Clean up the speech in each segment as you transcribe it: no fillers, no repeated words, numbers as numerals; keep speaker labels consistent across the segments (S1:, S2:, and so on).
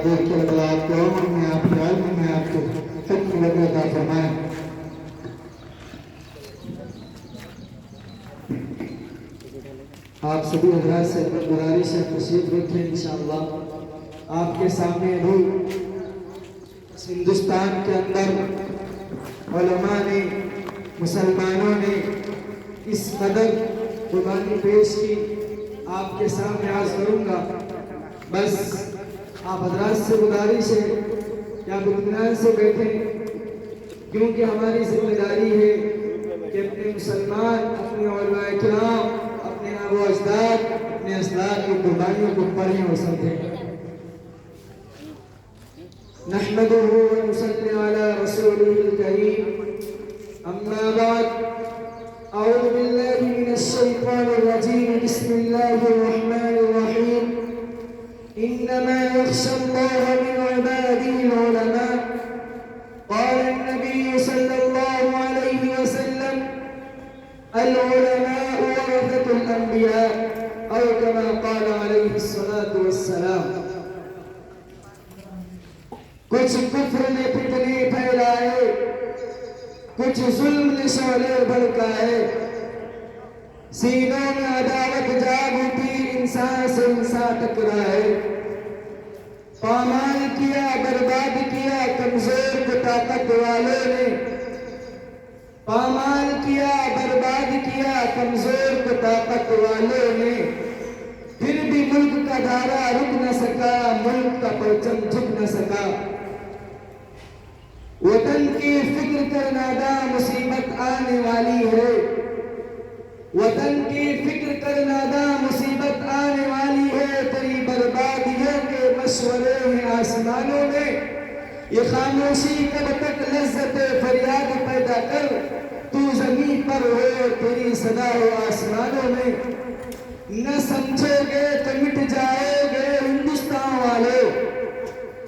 S1: دیکھ کے اللہ آپ کے عمر میں، آپ کے علم میں، آپ کے حکم کی برکت عطا فرمائیں۔ آپ سبھی حضرات سے گزارش ہے تشریف رکھیں انشاءاللہ۔ آپ کے سامنے ابھی ہندوستان کے اندر علماء نے، مسلمانوں نے اس قدر قربانی پیش کی، آپ کے سامنے عرض کروں گا۔ بس آپ حضرات سے گزارش ہے کہ آپ اطمینان سے بیٹھیں، کیونکہ ہماری ذمہ داری ہے کہ اپنے مسلمان، اپنے علماء کرام، اپنے آبا و اجداد، اپنے اسلاف کی قربانیوں کو پڑھیں اور سمجھیں۔ نحمدہ و نصلی علی رسولہ الکریم، اما بعد، اعوذ باللہ من الشیطان الرجیم، بسم اللہ الرحمن الرحیم، انما یخشى اللہ من عباده العلماء، قال النبی صلی اللہ علیہ وسلم، العلماء ورثة الانبیاء، او كما قال علیہ الصلاة والسلام۔ کچھ کفر نے فتنے پھیلائے، کچھ ظلم نے شعلے بھڑکائے، سینوں میں عداوت جاگ اٹھی، انسان سے انسان ٹکرائے، پامال کیا، برباد کیا کمزور کو طاقت والوں نے، پامال کیا، برباد کیا کمزور کو طاقت والوں نے، پھر بھی ملک کا دھارا رک نہ سکا، ملک کا پرچم جھک نہ سکا۔ وطن کی فکر کر نادا، مصیبت آنے والی ہے، وطن کی فکر کر نادا، مصیبت آنے والی ہے، تیری بربادیوں کے مشورے ہیں آسمانوں میں، یہ خاموشی کب تک لذت فریاد پیدا کر، تو زمین پر ہو تیری صدا ہو آسمانوں میں، نہ سمجھو گے تو مٹ جاؤ گے ہندوستان والے،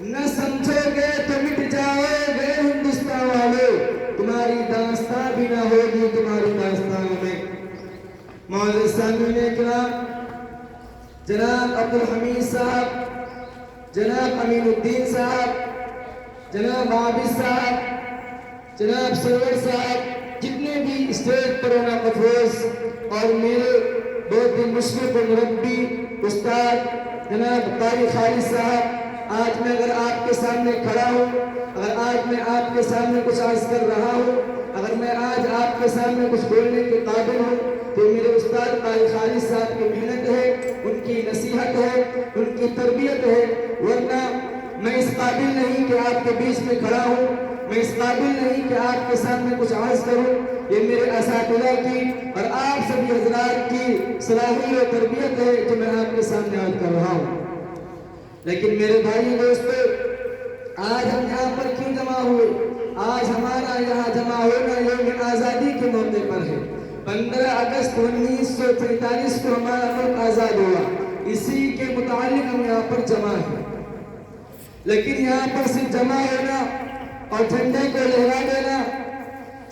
S1: نہ سمجھو گے تو مٹ جاؤ گے ہندوستان والے، تمہاری داستان بھی نہ ہوگی تمہاری داستانوں میں۔ معزز سامعین اکرام، جناب عبدالحمید صاحب، جناب امین الدین صاحب، جناب عابد صاحب، جناب سرور صاحب، جتنے بھی اسٹیج پر ہونا مفروض، اور میرے بہت ہی مشرف و مربی استاد جناب قاری خالد صاحب، آج میں اگر آپ کے سامنے کھڑا ہوں، اگر آج میں آپ کے سامنے کچھ عرض کر رہا ہوں، اگر میں آج آپ کے سامنے کچھ بولنے کے قابل ہوں، تو میرے استاد قاری خالد صاحب کی محنت ہے، ان کی نصیحت ہے، ان کی تربیت ہے، ورنہ میں اس قابل نہیں کہ آپ کے بیچ میں کھڑا ہوں، میں اس قابل نہیں کہ آپ کے سامنے کچھ عرض کروں۔ یہ میرے اساتذہ کی اور آپ سبھی حضرات کی صلاحیت و تربیت ہے جو میں آپ کے سامنے عرض کر رہا ہوں۔ لیکن میرے بھائی دوستو، آج ہم یہاں پر کیوں جمع ہوئے؟ آج ہمارا یہاں جمع ہونا یوم آزادی کے موقع پر ہے۔ 15 اگست 1947 کو ہمارا ملک آزاد ہوا، اسی کے متعلق ہم یہاں پر جمع ہیں۔ لیکن یہاں پر صرف جمع ہونا اور جھنڈے کو لہرا دینا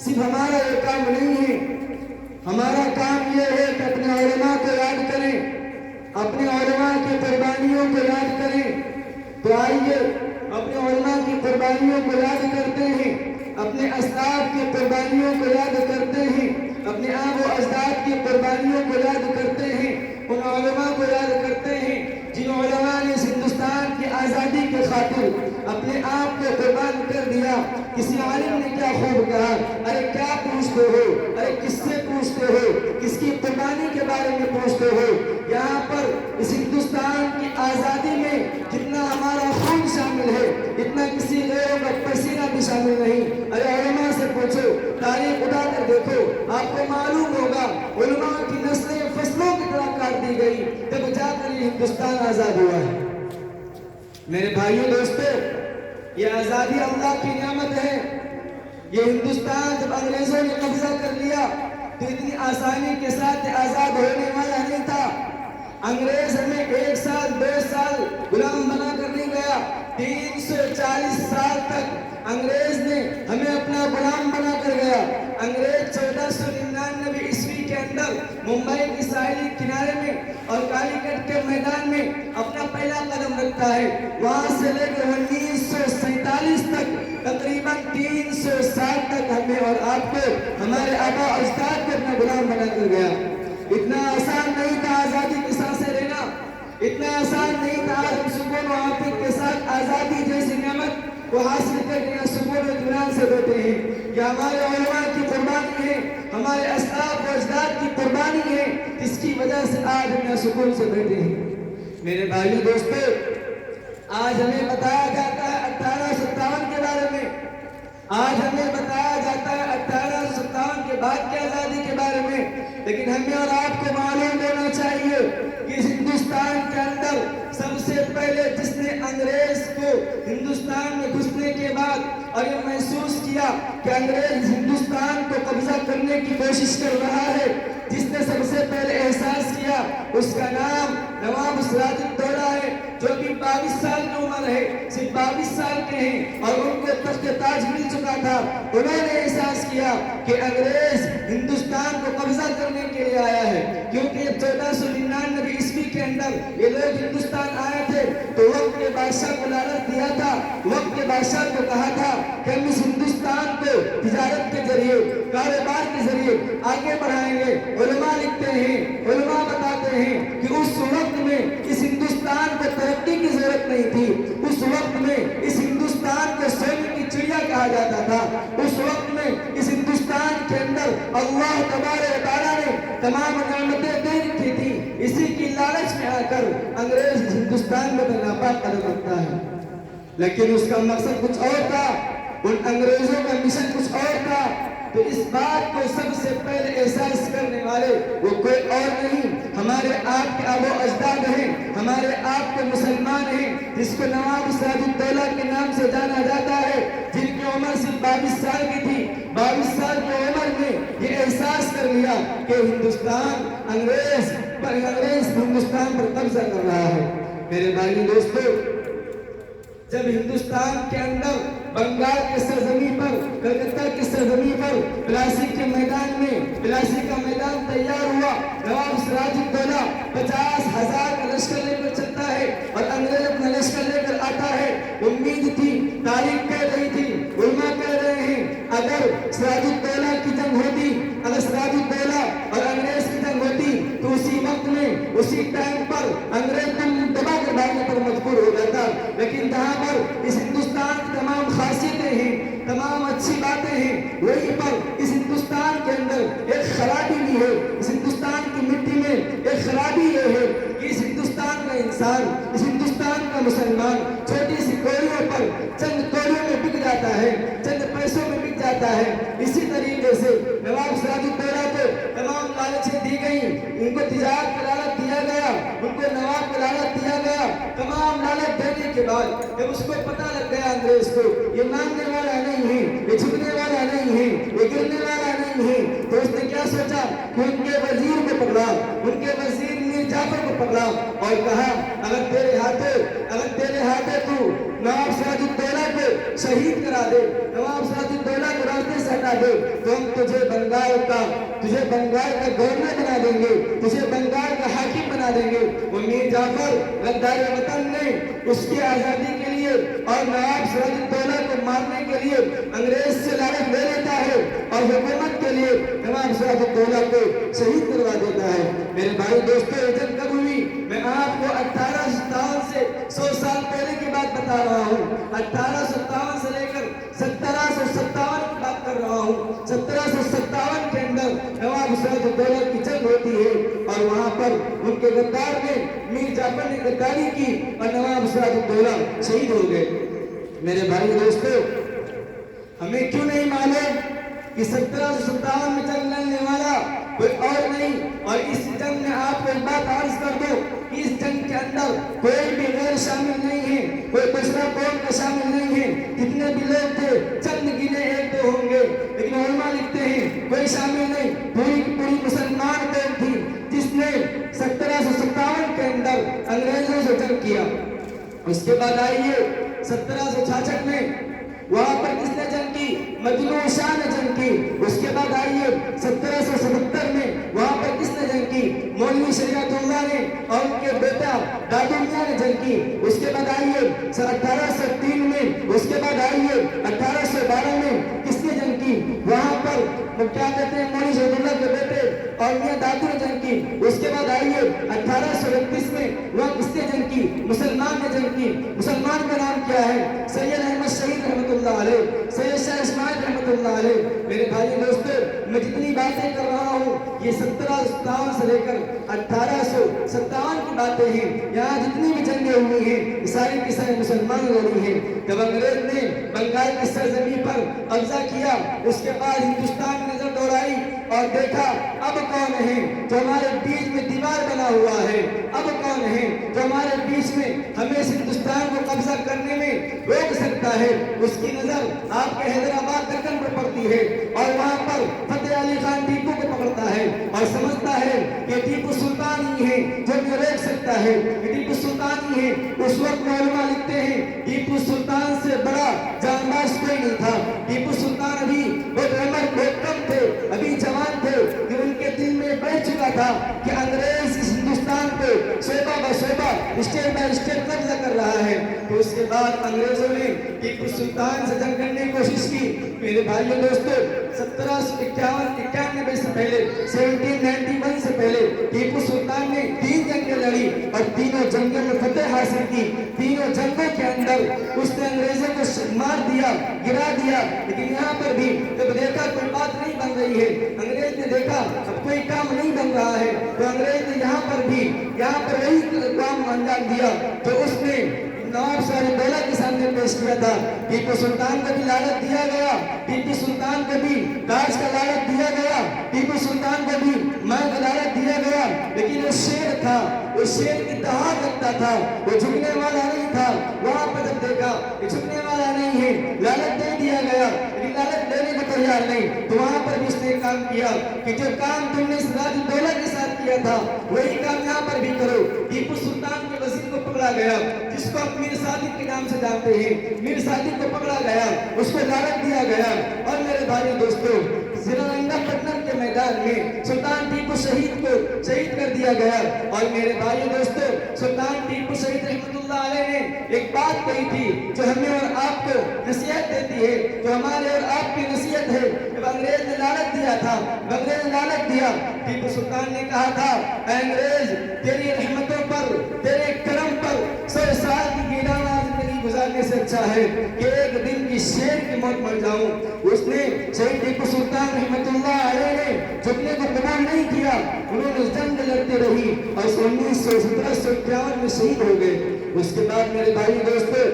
S1: صرف ہمارا یہ کام نہیں ہے۔ ہمارا کام یہ ہے کہ اپنے علماء کو یاد کریں، اپنے علماء کی قربانیوں کو یاد کریں۔ تو آئیے اپنے علماء کی قربانیوں کو یاد کرتے ہیں، اپنے اسلاف کی قربانیوں کو یاد کرتے ہیں، اپنے آبا و اجداد کی قربانیوں کو یاد کرتے ہیں، ان علماء کو یاد کرتے ہیں جن علماء نے اس ہندوستان کی آزادی کے خاطر اپنے آپ کو قربان کر دیا۔ کسی عالم نے کیا خوب کہا، ارے کیا پوچھتے ہو، ارے کس سے پوچھتے ہو، کس کی قربانی کے بارے میں پوچھتے ہو؟ یہاں پر اس ہندوستان کی آزادی میں جتنا ہمارا خون شامل ہے، اتنا کسی غیروں کا پسینہ بھی شامل نہیں۔ ارے علماء سے پوچھو، تاریخ اٹھا کر دیکھو، آپ کو معلوم ہوگا علماء کی نسلیں فصلوں کی طرح کاٹ دی گئی، تب جا کر یہ ہندوستان آزاد ہوا ہے۔ میرے بھائیوں دوستو، یہ آزادی اللہ کی نعمت ہے۔ یہ ہندوستان جب انگریزوں نے قبضہ کر لیا تو اتنی آسانی کے ساتھ آزاد ہونے والا نہیں تھا۔ انگریز ہمیں 1 سال 2 سال غلام بنا کر نہیں گیا، 340 سال تک انگریز نے ہمیں اپنا غلام بنا کر گیا۔ انگریز 1499 عیسوی کے اندر ممبئی کی ساحلی کنارے میں اور کالی کٹ کے میدان میں اپنا پہلا قدم رکھتا ہے۔ وہاں سے لے کر 1947 تک تقریباً 360 تک ہمیں اور آپ کو ہمارے آبا و اجداد کو اپنا غلام بنا کر گیا۔ اتنا آسان نہیں تھا آزادی کی سانسیں لینا، اتنا آسان نہیں تھا ہم سکون و عافیت کے ساتھ آزادی جیسی نعمت کو حاصل کرنے یا سکون و اطمینان سے بیٹھے ہیں۔ یہ ہمارے علماء کی قربانی ہے، ہمارے اسلاف و اجداد کی قربانی ہے، جس کی وجہ سے آج ہم یہاں سکون سے بیٹھے ہیں۔ میرے بھائی دوستو، آج ہمیں بتایا جاتا ہے 1857 کے بارے میں، آج ہمیں بتایا جاتا ہے 1857 کے بعد کی آزادی کے بارے میں، لیکن ہمیں اور آپ کو معلوم ہونا چاہیے کہ اس ہندوستان کے اندر سب سے پہلے جس نے انگریز کو ہندوستان میں گھسنے کے بعد اور یہ محسوس کیا کہ انگریز ہندوستان کو قبضہ کرنے کی کوشش کر رہا ہے، جس نے سب سے پہلے احساس کیا، اس کا نام نواب سراج الدولہ ہے، جو کہ 22 سال کی عمر ہے، صرف 22 سال کے ہیں اور ان کو تخت تاج مل چکا تھا۔ انہوں نے احساس کیا کہ انگریز ہندوستان کو قبضہ کرنے کے لیے آیا ہے، کیونکہ 1499 عیسوی کے اندر یہ لوگ ہندوستان آئے تھے تو وقت کے بادشاہ کو لالچ دیا تھا، وقت کے بادشاہ کو کہا تھا کہ ہم اس ہندوستان کو تجارت کے ذریعے، کاروبار کے ذریعے آگے بڑھائیں گے۔ علماء لکھتے ہیں، علماء بتاتے ہیں کہ اس وقت میں اس ہندوستان کو ترقی کی ضرورت نہیں تھی، اس وقت میں اس ہندوستان کو سونے کی چڑیا کہا جاتا تھا، اس وقت میں اس ہندوستان کے اندر اللہ تبارک و تعالیٰ نے تمام نعمتیں دے رکھی تھی۔ اسی کی لالچ میں آ کر انگریز اس ہندوستان میں ناپاک قدم رکھتا ہے، لیکن اس کا مقصد کچھ اور تھا، ان انگریزوں کا مشن کچھ اور تھا۔ تو اس بات کو سب سے پہلے احساس کرنے والے وہ کوئی اور نہیں، ہمارے آپ کے آبا و اجداد ہیں، ہمارے آپ کے مسلمان ہیں، جس کو نواب سراج الدولہ کے نام سے جانا جاتا ہے، جن کی عمر صرف 22 سال کی تھی۔ 22 سال کی عمر میں یہ احساس کر لیا کہ ہندوستان انگریز ہندوستان پر قبضہ کر رہا ہے۔ میرے بھائی دوستو، جب ہندوستان کے اندر بنگال کے سرزمین پر، کلکتہ کی سرزمین پر پلاسی کے میدان میں پلاسی کا میدان تیار ہوا، نواب سراج الدولہ 50,000 کا لشکر لے کر چلتا ہے اور انگریز اپنا لشکر لے کر آتا ہے۔ امید تھی، تاریخ کہہ رہی تھی، علماء کہہ رہے ہیں، اگر سراج الدولہ کی جنگ ہوتی، اگر سراج الدولہ اور انگریز کی جنگ ہوتی تو اسی وقت میں اسی ٹائم پر انگریز دبا کر بھاگنے پر مجبور ہو جاتا، لیکن جہاں پر اس ہندوستان کی تمام خاصیتیں ہیں، تمام اچھی باتیں ہیں، وہیں پر اس ہندوستان کے اندر ایک خرابی بھی ہے۔ اس ہندوستان کی مٹی میں ایک خرابی یہ ہے کہ اس ہندوستان کا انسان، اس ہندوستان کا مسلمان چھوٹی سی کوڑیوں پر، چند کوڑیوں میں بک جاتا ہے، چند پیسوں میں بک جاتا ہے۔ اسی طریقے سے نواب سراج الدولہ کو تمام لالچیں دی گئیں، ان کو تجارت کا لالچ دیا گیا، ان کو نواب کا لالچ دیا گیا۔ تمام لالچ دینے کے بعد جب اس کو پتہ لگ گیا انگریز کو یہ ماننے والا نہیں ہے، یہ جھکنے والا نہیں ہے، یہ گرنے والا نہیں ہے، تو اس نے کیا سوچا کہ ان کے وزیر کو پکڑا، ان کے وزیر میر جعفر کو پکڑا اور کہا اگر تیرے ہاتھوں تو نواب سراج الدولہ کو شہید کرا دے، نواب سراج الدولہ کو راستے سے ہٹا دے تو ہم تجھے بنگال کا گورنر بنا دیں گے، تجھے بنگال کا حاکم بنا دیں گے۔ وہ میر جعفر غدار وطن نے اس کی آزادی کے لیے اور نواب سراج الدولہ کو مارنے کے لیے انگریز سے لالچ لے لیتا ہے اور حکومت کے لیے نواب سراج الدولہ کو شہید کروا دیتا ہے۔ میرے بھائی دوستو، یہ جنگ کب ہوئی؟ میں آپ کو 1857 سے 100 سال پہلے کی بات بتا رہا ہوں۔ 1857 سے لے کر 1757 کی بات کر رہا ہوں۔ 1757 کے اندر نواب سراج الدولہ کی جنگ ہوتی ہے اور وہاں پر ان کے غدار نے، میر جعفر نے غداری کی اور نواب سراج الدولہ شہید ہو گئے۔ میرے بھائی دوستو، ہمیں کیوں نہیں معلوم کہ 1757 میں جنگ لڑنے والا کوئی اور نہیں، اور اس جنگ میں آپ کو ایک بات عرض کر دو کہ اس جنگ کے اندر کوئی بھی غیر شامل نہیں ہے، کوئی دوسرا قوم کا شامل نہیں ہے۔ جتنے بھی لوگ تھے چند گنے ایک دو ہوں گے، لیکن علماء لکھتے ہیں کوئی شامل نہیں، پوری کی پوری مسلمان قوم تھی جس نے 1757 کے اندر انگریزوں سے جنگ کیا۔ اس کے بعد آئیے 1766 میں وہاں پر کس نے جنگ کی؟ مجنون شاہ نے جنگ کی۔ اس کے بعد آئیے 1777 میں وہاں پر کی، مولوی شریعت اللہ نے اور ان کے بیٹا دادو میاں نے جنگ کی۔ اس کے بعد آئیے 1803 میں، اس کے بعد آئیے 1812 میں کس نے جنگ کی؟ وہاں پر کیا کہتے ہیں مولوی شریعت اللہ کے بیٹے اور میاں دادو نے جنگ کی۔ اس کے بعد آئیے 1831 میں وہاں کس نے جنگ کی؟ مسلمان نے جنگ کی۔ مسلمان کا نام کیا ہے؟ سید احمد شہید رحمۃ اللہ علیہ، سید شاہ اسماعیل رحمۃ اللہ علیہ۔ میرے بھائی دوستو، میں جتنی باتیں کر رہا ہوں یہ 1757 سے لے کر 1857 کی باتیں ہیں۔ یہاں جتنی بھی جنگیں ہوئی ہیں یہ ساری کی ساری مسلمان لڑی ہیں۔ جب انگریز نے بنگال کی سرزمین پر قبضہ کیا، اس کے بعد ہندوستان میں نظر دوڑائی اور دیکھا اب کون ہے جو ہمارے بیچ میں دیوار بنا ہوا ہے، اب کون ہے جو ہمارے بیچ میں ہمیں اس ہندوستان کو قبضہ کرنے میں روک سکتا ہے۔ اس کی نظر آپ کے حیدرآباد دکن پر پڑتی ہے اور وہاں پر فتح علی خان ٹیپو کو پکڑتا ہے اور سمجھتا ہے کہ ٹیپو سلطان ہی ہے جو ہمیں روک سکتا ہے، ٹیپو سلطان ہی ہے۔ اس وقت علماء لکھتے ہیں ٹیپو سلطان سے بڑا جانباز کوئی نہیں تھا۔ ٹیپو سلطان ابھی بہت عمر بہت کم تھے، ابھی جوان تھے، کہ ان کے دل میں بیٹھ چکا تھا کہ انگریز اس ہندوستان پہ شعبہ بہ شعبہ اسٹیپ بائی اسٹیپ قبضہ کر رہا ہے۔ تو اس کے بعد انگریزوں نے ٹیپو سلطان سے جنگ کرنے کی کوشش کی۔ میرے بھائیوں دوستو، 1791 سے پہلے 1791 سے پہلے ٹیپو سلطان نے 3 جنگیں لڑی اور تینوں جنگوں میں فتح حاصل کی۔ تینوں جنگوں کے اندر اس نے انگریزوں کو مار دیا، گرا دیا، لیکن یہاں پر بھی جب دیکھا کوئی بات نہیں بن رہی ہے، انگریز نے دیکھا اب کوئی کام نہیں بن رہا ہے، تو انگریز نے یہاں پر وہی کام انجام دیا جو اس نے نواب شاہ الدولہ کے سامنے پیش کیا تھا۔ ٹیپو سلطان کو بھی لالچ دیا گیا، ٹیپو سلطان کو بھی تاج کا لالچ دیا گیا، ٹیپو سلطان کو بھی مال کا لالچ دیا گیا، لیکن وہ شیر تھا، وہ شیر کی دہاڑ رکھتا تھا، وہ جھکنے والا نہیں تھا۔ وہاں پر جب دیکھا کہ جھکنے والا نہیں ہے، لالچ دے دیا گیا لیکن لالچ دینے کو تیار نہیں، تو وہاں پر بھی اس نے کام کیا کہ جو کام تم نے سراج الدولہ کے ساتھ کیا تھا وہی کام یہاں پر بھی کرو۔ ٹیپو سلطان کے وزیر کو پکڑا گیا جس کو میر صادق کے نام سے جانتے ہیں، میر صادق کو پکڑا گیا، اس کو لالچ دیا گیا۔ اور میرے بھائیو دوستو، سرینگا پٹنم کے میدان میں سلطان ٹیپو شہید کو شہید کر دیا گیا۔ اور میرے بھائیو دوستو، سلطان ٹیپو شہید رحمۃ اللہ علیہ نے ایک بات کہی تھی جو ہمیں اور آپ کو نصیحت دیتی ہے، جو ہمارے اور آپ کی نصیحت ہے۔ جب انگریز نے لالچ دیا تھا، انگریز نے لالچ دیا، ٹیپو سلطان نے کہا تھا اے انگریز، تیری رحمتوں پر، تیرے کرم پر 100 سال کی گیرانہ زندگی گزارنے سے اچھا ہے کہ ایک دن کی شیر کی موت مر جاؤں۔ اس نے شہید ٹیپو سلطان رحمۃ اللہ علیہ نے جھکنے کو قبول نہیں کیا، انہوں نے جنگ لڑتے رہی اور 1751 میں شہید ہو گئے۔ اس کے بعد میرے بھائی دوستو،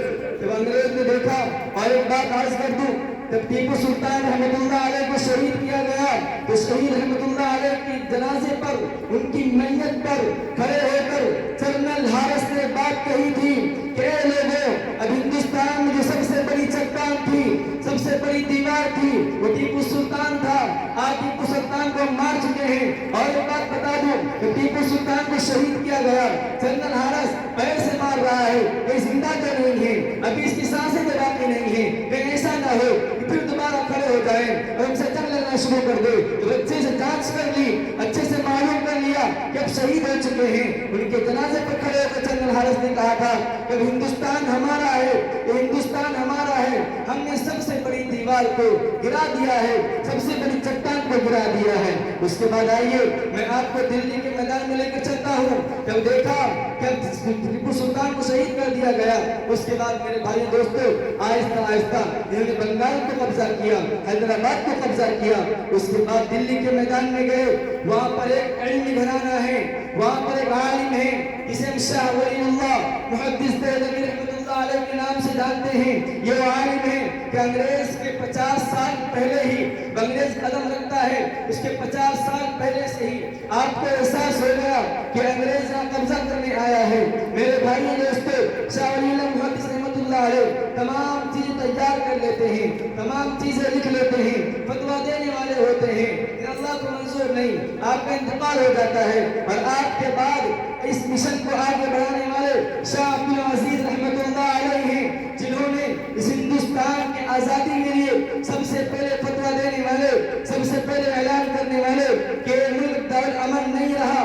S1: جب انگریز نے دیکھا، اور ایک بات عرض کر دوں، جب ٹیپو سلطان رحمۃ اللہ علیہ کو شہید کیا گیا تو شہید رحمۃ اللہ علیہ کی جنازے پر، ان کی میت پر کھڑے ہو کر جنرل ہارس نے بات کہی تھی کہ اے لوگوں، اب ہندوستان میں جو سب سے بڑی چٹان تھی، سب سے بڑی دیوار تھی، وہ ٹیپو سلطان تھا۔ آج ٹیپو سلطان کو مار چکے ہیں۔ اور ایک بات بتا دوں کہ ٹیپو سلطان کو شہید کیا گیا، جنرل ہارس پیر سے مار رہا ہے، یہ زندہ تو نہیں ہے، ابھی اس کی سانسیں تو باقی نہیں ہے، کہیں ایسا نہ ہو کہ پھر دوبارہ کھڑے ہو جائیں اور ہم سے جنگ لڑنا شروع کر دے۔ جب اچھے سے جانچ کر لی، اچھے سے معلوم کر لیا کہ اب شہید ہو چکے ہیں، ان کے جنازے پر کھڑے ہو کر جنرل ہارس نے کہا تھا کہ ہندوستان ہمارا ہے، یہ ہندوستان ہمارا ہے، ہم نے سب سے بڑی دیوار کو گرا دیا ہے، سب سے بڑی چٹان کو گرا دیا ہے۔ اس کے بعد آئیے میں آپ کو دلی کے میدان میں لے کر چلتا ہوں۔ جب دیکھا کہ ٹیپو سلطان کو شہید کر دیا گیا، اس کے بعد میرے بھائی دوستو، آہستہ آہستہ انہوں نے بنگال کو قبضہ کیا، حیدرآباد کو قبضہ کیا۔ اس کے بعد دلی کے میدان میں گئے، وہاں پر ایک علمی گھرانہ ہے، وہاں پر ایک عالم ہے جسے ہم شاہ ولی اللہ محدث دہلوی رحمۃ اللہ علیہ کے نام سے جانتے ہیں۔ یہ وہ عالم ہے کہ انگریز کے 50 سال پہلے ہی انگریز قدم رکھتا ہے، اس کے 50 سال پہلے سے ہی آپ کو احساس ہو گیا کہ انگریز یہاں قبضہ کرنے آیا ہے۔ میرے بھائیوں دوستو، شاہ ولی اللہ محدث رحمۃ اللہ علیہ تمام چیزیں تیار کر لیتے ہیں، تمام چیزیں لکھ لیتے ہیں، فتویٰ دینے والے ہوتے ہیں، لیکن اللہ کو منظور نہیں، آپ کا انتقال ہو جاتا ہے۔ اور آپ کے بعد اس مشن کو آگے بڑھانے والے شاہ عبد العزیز رحمۃ اللہ علیہ ہیں، جنہوں نے اس ہندوستان کی آزادی کے لیے سب سے پہلے فتویٰ دینے والے، سب سے پہلے اعلان کرنے والے کہ ملک دار امن نہیں رہا،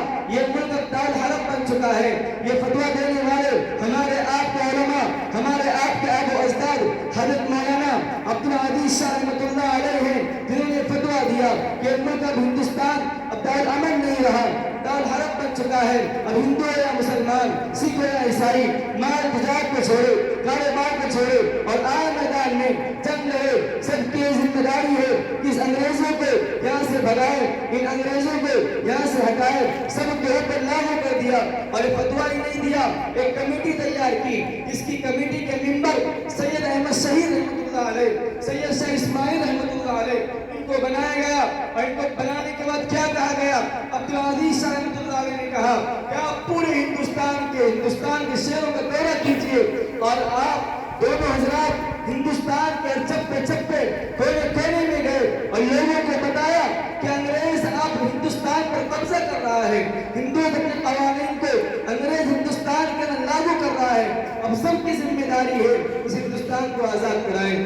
S1: رہا، دار حرب بن چکا ہے۔ اب ہندو ہو یا مسلمان، سکھ ہو یا عیسائی، مال تجارت کو چھوڑے، کاروبار کو چھوڑے اور آئے میدان میں جنگ لڑے۔ سب کی ذمہ داری ہے کہ اس انگریزوں کو یہاں سے بھگائے، ان انگریزوں کو یہاں سے ہٹائے، سب کے اوپر لاگو کر دیا اور ایک فتویٰ ہی نہیں دیا، ایک کمیٹی تیار کی، جس کی کمیٹی کے ممبر سید احمد شہید رحمۃ اللہ علیہ، سید شاہ اسماعیل رحمۃ اللہ علیہ، ان کو بنایا گیا۔ اور ان کو بنانے کے بعد کیا کہا گیا؟ عبدالعزیز شاہ رحمۃ اللہ علیہ نے کہا کہ آپ پورے ہندوستان کے شہروں کا دورہ کیجئے اور آپ دونوں حضرات ہندوستان کے چپے چپے کونے کونے میں گئے اور لوگوں کو بتایا کہ انگریز آپ ہندوستان پر قبضہ کر رہا ہے، ہندو اپنے قوانین کو انگریز ہندوستان کے اندر لاگو کر رہا ہے، اب سب کی ذمہ داری ہے اس ہندوستان کو آزاد کرائیں۔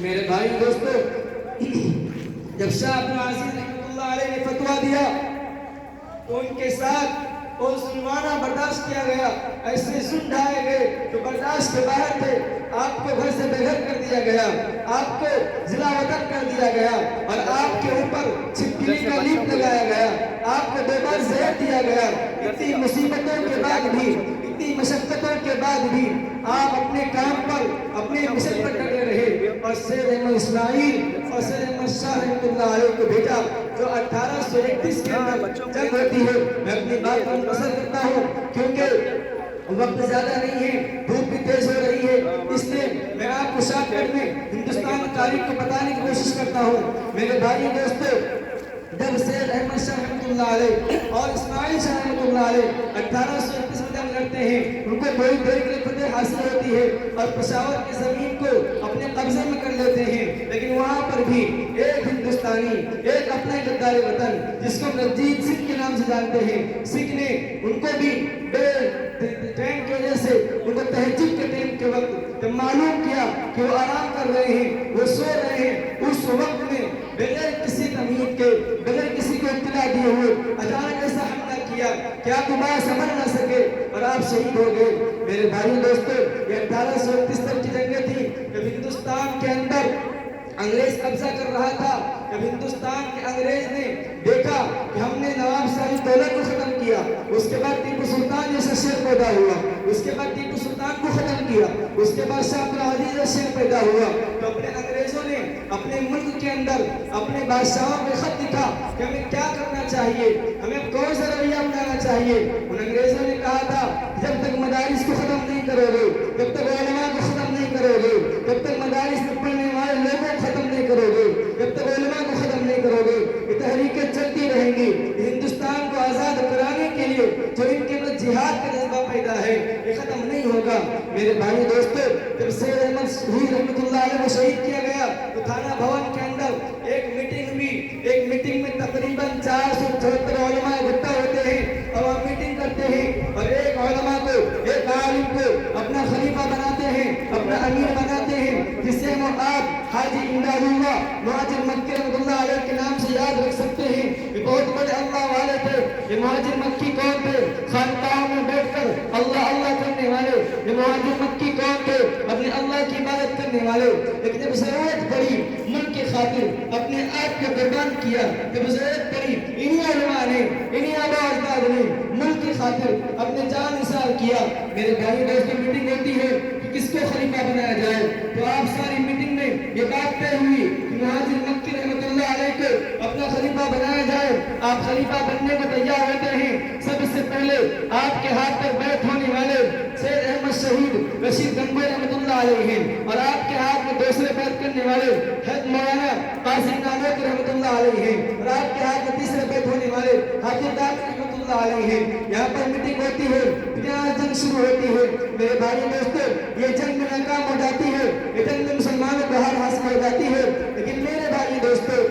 S1: میرے بھائی دوستو، جب شاہ عبدالعزیز رحمۃ اللہ علیہ نے فتویٰ دیا تو ان کے ساتھ اور ظلمانہ برداشت کیا گیا، ایسے ظلم ڈھائے گئے جو برداشت کے باہر تھے۔ آپ کو گھر سے بے گھر کر دیا گیا، آپ کو ضلع وطن کر دیا گیا اور آپ کے اوپر چھپکلی کا لیپ لگایا گیا، آپ کو 2 بار زہر دیا گیا۔ اتنی مصیبتوں کے بعد بھی، اتنی مشقتوں کے بعد بھی آپ اپنے کام پر، اپنے مشن پر ڈٹے رہے اور سید احمد اسماعیل اور سید احمد شاہ رحمۃ اللہ علیہ کو بھیجا، جو 1831 کے اندر جنگ ہوتی ہے۔ میں اپنی بات کو مختصر کرتا ہوں کیونکہ وقت زیادہ نہیں ہے، دھوپ بھی تیز ہو رہی ہے، اس لیے میں آپ کو شارٹ کٹ میں ہندوستان کی تاریخ کو بتانے کی کوشش کرتا ہوں۔ میرے بھائی دوستو، جب سید احمد شاہ رحمۃ اللہ علیہ اور اسماعیل شاہ رحمۃ اللہ علیہ 1831 میں جنگ لڑتے ہیں، ان کو تھوڑی دیر کے لیے فتح حاصل ہوتی ہے اور پشاور کی زمین کو اپنے قبضے میں کر لیتے ہیں، لیکن وہاں پر بھی ایک ہندوستانی، ایک اپنا غدار وطن جس کو رنجیت سنگھ کے نام سے جانتے ہیں، سکھ نے ان کو بھی ٹرین کی وجہ سے ان کو تہجد کے ٹائم کے وقت جب معلوم کیا کہ وہ آرام کر رہے ہیں، وہ سو رہے ہیں، اس وقت میں بغیر کسی تمہید کے، بغیر کسی کو اطلاع دیے ہوئے اچانک ایسا حملہ کیا کہ آپ دوبارہ سمجھ نہ سکے اور آپ شہید ہو گئے۔ میرے بھائی دوستو، یہ 1831 کی جنگیں تھی جب ہندوستان کے اندر انگریز قبضہ کر رہا تھا، جب ہندوستان کے انگریز نے دیکھا کہ ہم نے نواب شاہی دولت کو ختم کیا، اس کے بعد ٹیپو سلطان جیسا شیر پیدا ہوا، اس کے بعد ٹیپو سلطان کو ختم کیا، اس کے بعد شاہ عبدالعزیز جیسا شیر پیدا ہوا، تو اپنے انگریزوں نے اپنے ملک کے اندر اپنے بادشاہوں میں خط لکھا کہ ہمیں کیا کرنا چاہیے، ہمیں کون سا رویہ اپنانا چاہیے۔ ان انگریزوں نے کہا تھا جب تک مدارس کو ختم نہیں کرو گے، جب تک علماء کو ختم نہیں کرو گے، جب تک مدارس میں پڑھنے والے لوگوں کو ختم نہیں کرو گے، جب تک علماء کو ختم نہیں کرو گے، یہ تحریکیں چلتی رہیں گی۔ ہندوستان کو آزاد کرانے کے لیے جو ان کے اندر جہاد کا جذبہ پیدا ہے یہ ختم نہیں ہوگا۔ میرے بھائی دوستو، جب سید احمد شہید رحمۃ اللہ علیہ کو شہید کیا گیا تو تھانہ بھون کے اندر ایک میٹنگ ہوئی، ایک میٹنگ میں تقریباً 474 علماء اکٹھا ہوتے ہیں اور وہ میٹنگ کرتے ہیں اور ایک علماء کو، ایک عالم کو اپنا خلیفہ بناتے ہیں، اپنا امیر بناتے ہیں، جس سے وہ آپ حاجی امداد اللہ مہاجر مکی رحمۃ اللہ علیہ کے نام سے یاد رکھ سکتے ہیں۔ یہ بہت بڑے اللہ والے تھے۔ یہ مہاجر مکی کون تھے؟ خانقاہوں میں بیٹھ کر اللہ اللہ کرنے والے۔ یہ مہاجر مکی کون تھے؟ اپنے اللہ کی عبادت کرنے والے، لیکن جب ضرورت پڑی ملک کی خاطر اپنے آپ کو قربان کیا، جب ضرورت پڑی انہی علماء نے، انہی آبا اجداد نے ملک کی خاطر اپنے جان نثار کیا۔ میرے بھائی دوستوں، میٹنگ ہوتی ہے کہ کس کو خلیفہ بنایا جائے، تو آپ ساری میٹنگ میں یہ بات طے ہوئی کہ مہاجر مکی رحمۃ اللہ علیہ کو اپنا خلیفہ بنایا جائے۔ آپ خلیفہ بننے کو تیار ہوتے ہیں، سب سے پہلے آپ کے ہاتھ پر بیعت ہونے والے سید احمد شہید رشید گنگوئی رحمۃ اللہ علیہ ہیں اور آپ کے ہاتھ میں دوسرے بیعت کرنے والے حضرت مولانا قاسم نانوتوی رحمۃ اللہ علیہ ہیں اور آپ کے ہاتھ میں تیسرے بیعت ہونے والے حاجی داغ رحمۃ اللہ علیہ ہیں۔ یہاں پر میٹنگ ہوتی ہے، پھر یہاں جنگ شروع ہوتی ہے۔ میرے بھائی دوستو، یہ جنگ میں ناکام ہو جاتی ہے، یہ جنگ میں مسلمانوں کو ہار حاصل ہو جاتی ہے، لیکن میرے بھائی دوستو،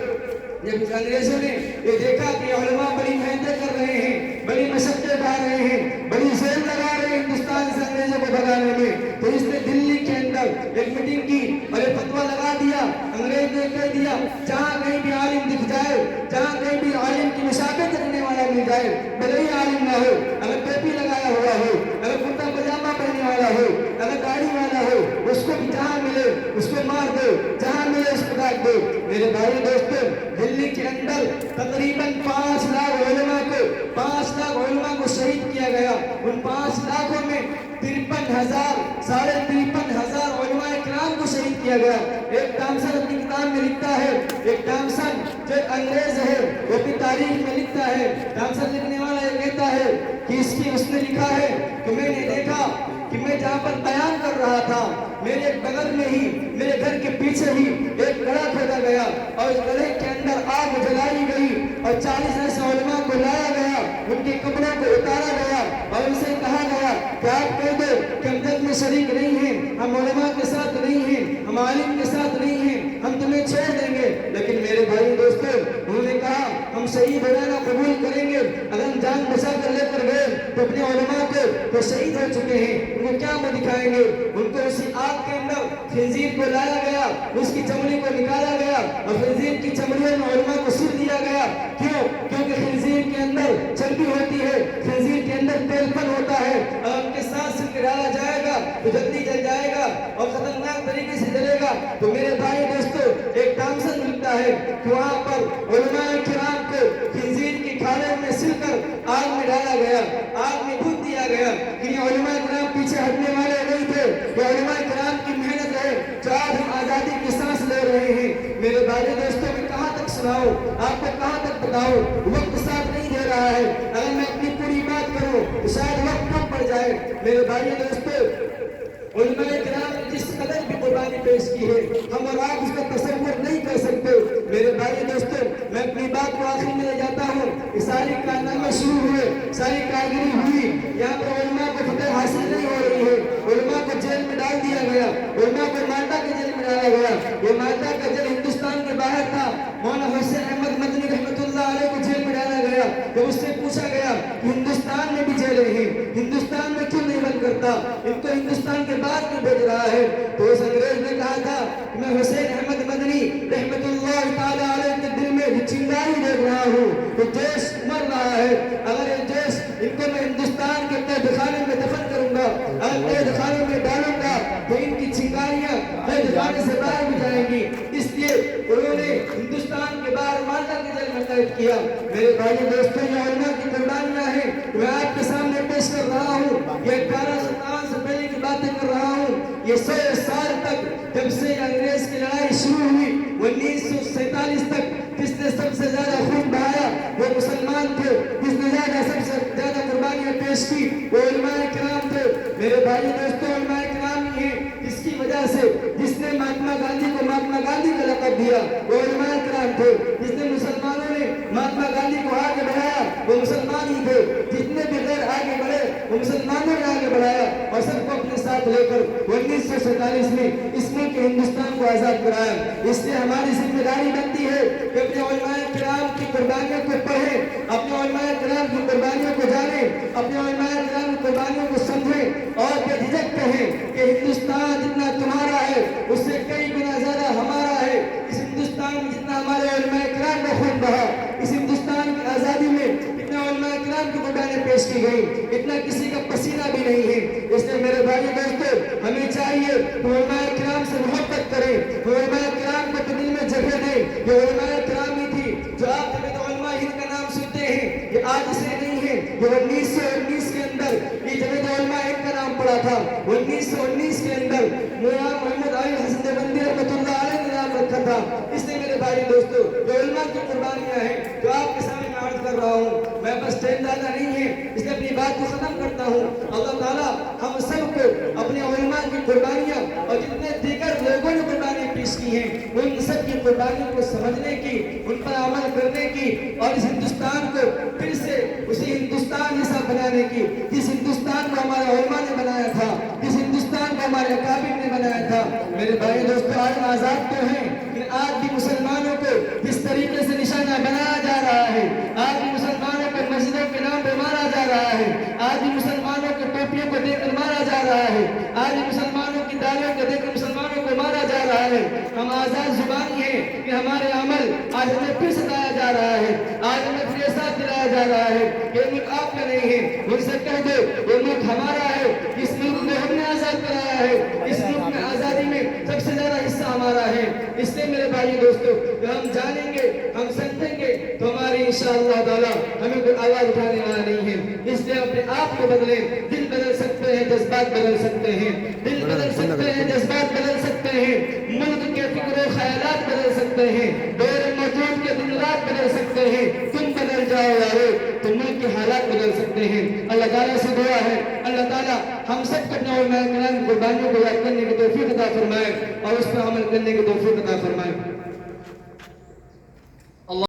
S1: جب انگریزوں نے یہ دیکھا کہ علماء بڑی محنتیں کر رہے ہیں، بڑی مشقتیں اٹھا رہے ہیں، بڑی زور لگا رہے ہیں ہندوستان سے انگریزوں کو بھگانے میں، تو اس نے دلی کے اندر ایک میٹنگ کی اور ایک فتویٰ لگا دیا۔ انگریز نے کہہ دیا جہاں کہیں بھی عالم دکھ جائے، جہاں کہیں بھی عالم کی مشابہت رکھنے والا مل جائے، بھلے ہی عالم نہ ہو، اگر ٹوپی لگایا ہوا ہو، اگر کرتا پاجامہ پہننے والا ہو، اگر داڑھی والا ہو، وہ اس کو بھی جہاں ملے اس کو مار دو، جہاں ملے اس کو ڈاک دو۔ میرے بھائی دوستو، دلی کے اندر تقریباً 5 لاکھ علماء کو شہید کیا گیا۔ ان 5 لاکھوں میں 53,000 علماء کرام کو شہید کیا گیا۔ ایک ٹامسن اپنی کتاب میں لکھتا ہے، ایک ٹامسن جو ایک انگریز ہے وہ اپنی تاریخ میں لکھتا ہے، ٹامسن لکھنے والا یہ کہتا ہے کہ اس نے لکھا ہے کہ میں نے دیکھا کہ میں جہاں پر بیان کر رہا تھا میرے بغل میں ہی، میرے گھر کے پیچھے ہی ایک گڑھا کھودا گیا اور اس گڑھے کے اندر آگ جلائی گئی اور 40 ایسے علماء کو لایا گیا، ان کے کپڑوں کو اتارا گیا اور ان سے کہا گیا کہ آپ کہہ دو کہ ہم جنگ میں شریک نہیں ہیں، ہم علماء کے ساتھ نہیں ہیں، ہم عالم کے ساتھ نہیں ہیں، ہم تمہیں چھوڑ دیں گے۔ لیکن میرے بھائی دوستو، انہوں نے کہا ہم شہید ہو جانا قبول کریں گے، اگر ہم جان بچا کر لے کر گئے تو اپنے علماء کو تو شہید ہو چکے ہیں ان کو کیا منہ دکھائیں گے۔ ان کو اسی آگ کے اندر خنزیر کو لایا گیا، اس کی چمڑی کو نکالا گیا اور خنزیر کی چمڑیوں میں علماء کو سل دیا گیا۔ کیوں؟ کیونکہ خنزیر کے اندر چربی ہوتی ہے، خنزیر کے اندر تیل پن ہوتا ہے، اور ان کے ساتھ سل کے ڈالا جائے گا تو جلدی جل جائے گا اور خطرناک طریقے سے جلے گا۔ تو میرے بھائی دوستو، ایک ٹامسن ملتا ہے کہ وہاں پر علماء کرام کو خنزیر کی کھالوں میں سل کر آگ میں ڈالا گیا، آگ میں بھون دیا گیا کہ یہ علماء کرام پیچھے ہٹنے والے نہیں تھے، یہ علماء کرام کی محنت ہے جو آج ہم آزادی کی سانس لے رہے ہیں۔ میرے بھائی دوستوں، میں کہاں تک سناؤں، آپ کو کہاں تک بتاؤں، وقت ساتھ نہیں دے رہا ہے۔ اگر میں اپنی پوری بات کروں تو شاید وقت کم پڑ جائے۔ میرے بھائی دوستوں، علماء کرام نے جس قدر بھی قربانی پیش کی ہے ہم اور آپ اس کا تصور نہیں کر سکتے۔ میرے بھائی دوستوں، میں اپنی بات کو آخر میں لے جاتا ہوں۔ یہ ساری کارنامے شروع ہوئے، ساری کارگری ہوئی، یہاں پر علماء کو فتح حاصل نہیں ہو رہی ہے، علماء کو جیل میں ڈال دیا گیا، علماء کو مالٹا کے جیل میں ڈالا گیا۔ یہ مالٹا کا جیل ہندوستان کے باہر تھا۔ مولانا حسین احمد مدنی رحمۃ اللہ علیہ کو جیل میں ڈالا گیا۔ جب اس سے پوچھا گیا کہ ہندوستان میں بھی جیلیں ہیں، ہندوستان میں کیوں نہیں بند کرتا، ان کو ہندوستان کے باہر کیوں بھیج رہا ہے، تو اس انگریز نے کہا تھا کہ میں حسین احمد مدنی رحمۃ اللہ تعالیٰ علیہ کے دل میں جو چنگاری دیکھ رہا ہوں، تو جوش مر رہا ہے، اگر یہ جوش ان کو میں ہندوستان کے قید خانے میں دفن کروں گا، اگر قید خانے میں ڈالوں گا تو ان کی چنگاریاں قید خانے سے باہر بھی جائیں گی۔ اس لیے انہوں نے ہندوستان کے باہر مالٹا کے جیل میں قید کیا۔ میرے بھائی دوستوں، یہ علماء کی قربانیاں ہیں، میں آپ کے سامنے پیش کر رہا ہوں۔ یہ 1857 سے پہلے کی باتیں کر رہا ہوں۔ یہ 100 سال تک جب سے انگریز کی لڑائی شروع ہوئی، 1947 تک جس نے سب سے زیادہ خون بہایا وہ مسلمان تھے، جس نے سب سے زیادہ قربانیاں پیش کی وہ علماء کرام تھے۔ میرے بھائی دوستوں، علماء کرام ہی ہیں جس کی وجہ سے جس نے مہاتما گاندھی کو مہاتما گاندھی کا لقب دیا وہ علماء کرام تھے، جس نے مسلمانوں نے مہاتما گاندھی کو آگے بڑھایا وہ مسلمان ہی تھے، جتنے بھی غیر آگے بڑھے وہ مسلمانوں نے آگے بڑھایا اور سب کو اپنے ساتھ لے کر 1947 میں اس ملک ہندوستان کو آزاد کرایا۔ اس لیے ہماری ذمہ داری بنتی ہے کہ اپنے علماء کرام کی قربانیوں کو پڑھیں، اپنے علماء کرام کی قربانیوں کو جانیں، اپنے علماء کرام کی قربانیوں کو سمجھیں اور بے جھجک کہیں کہ ہندوستان جتنا تمہارا ہے اس سے کئی گنا زیادہ ہمارا ہے۔ اس ہندوستان میں جتنا ہمارے علماء کرام کا خون بہا، اس ہندوستان کی آزادی میں اتنا علماء کرام کی قربانیاں پیش کی گئی، اتنا کسی کا پسینہ بھی نہیں ہے۔ اس لیے میرے بھائی دوستو، ہمیں چاہیے کہ علماء کرام سے محبت کریں، علماء کرام کو دل میں جگہ دیں۔ یہ علماء کرام ہی تھی جو آپ جمعیت علماء ہند کا نام سنتے ہیں، یہ آج سے نہیں ہے، یہ 1919 کے اندر یہ جمعیت علماء ہند کا نام پڑا تھا۔ 1919 کے اندر مولانا محمد علی حسن دیوبندی رحمۃ اللہ علیہ نے نام رکھا تھا۔ اس لیے میرے بھائی دوستو، جو علماء کی قربانیاں ہیں جو آپ کے سامنے میں عرض کر رہا ہوں، میں بس ٹائم زیادہ نہیں ہے اس لیے اپنی بات کو ختم کرتا ہوں۔ اللہ تعالیٰ ہم سب کو اپنے علماء کی قربانیاں اور جتنے دیگر لوگوں نے قربانیاں پیش کی ہیں ان سب کی قربانیوں کو سمجھنے کی، ان پر عمل کرنے کی اور اس ہندوستان کو پھر سے اسی ہندوستان جیسا بنانے کی جس ہندوستان کو ہمارے علماء نے بنایا تھا، جس ہندوستان کو ہمارے اکابر نے بنایا تھا۔ میرے بھائی دوستو، آج آزاد تو ہیں لیکن آج بھی مسلمانوں کو جس طریقے سے نشانہ بنایا جا رہا ہے، آج بھی مسلمانوں کو مسجدوں کے نام پہ مارا جا رہا ہے، آج بھی مسلمانوں کے ٹوپیوں کو دیکھ کر مارا جا رہا ہے، آج بھی مسلمانوں کی داڑھیوں کو دیکھ کر مسلمانوں کو مارا جا رہا ہے۔ ہم آزاد زبانی ہیں کہ ہمارے عمل آج ہمیں پھر ستایا جا رہا ہے، آج ہمیں پھر احساس دلایا جا رہا ہے کہ یہ ملک آپ کا نہیں ہے۔ ان سے کہہ دو یہ ملک ہمارا ہے، اس ملک میں ہم نے آزاد کرایا ہے، اس ملک میں آزاد سے زیادہ حصہ ہمارا ہے. اس لیے میرے بھائی دوستو کہ ہم جانیں گے, ہم سمجھیں گے تو ہماری انشاءاللہ تعالی ہمیں کوئی آواز اٹھانے والا نہیں ہے. اس لیے اپنے آپ کو بدلیں. دل بدل سکتے ہیں, جذبات بدل سکتے ہیں. دل بدل سکتے ہیں, جذبات بدل سکتے ہیں. ملک کے فکر و خیالات بدل سکتے ہیں. دور موجود کے دن رات بدل سکتے ہیں. تم بدل جاؤ یارو تو ملک کے حالات بدل سکتے ہیں. اللہ تعالیٰ سے دعا ہے, اللہ تعالیٰ ہم سب کو اپنے علماء کرام قربانیوں کو یاد کرنے کی توفیق عطا فرمائے اور اس پر عمل کرنے کی توفیق عطا فرمائے.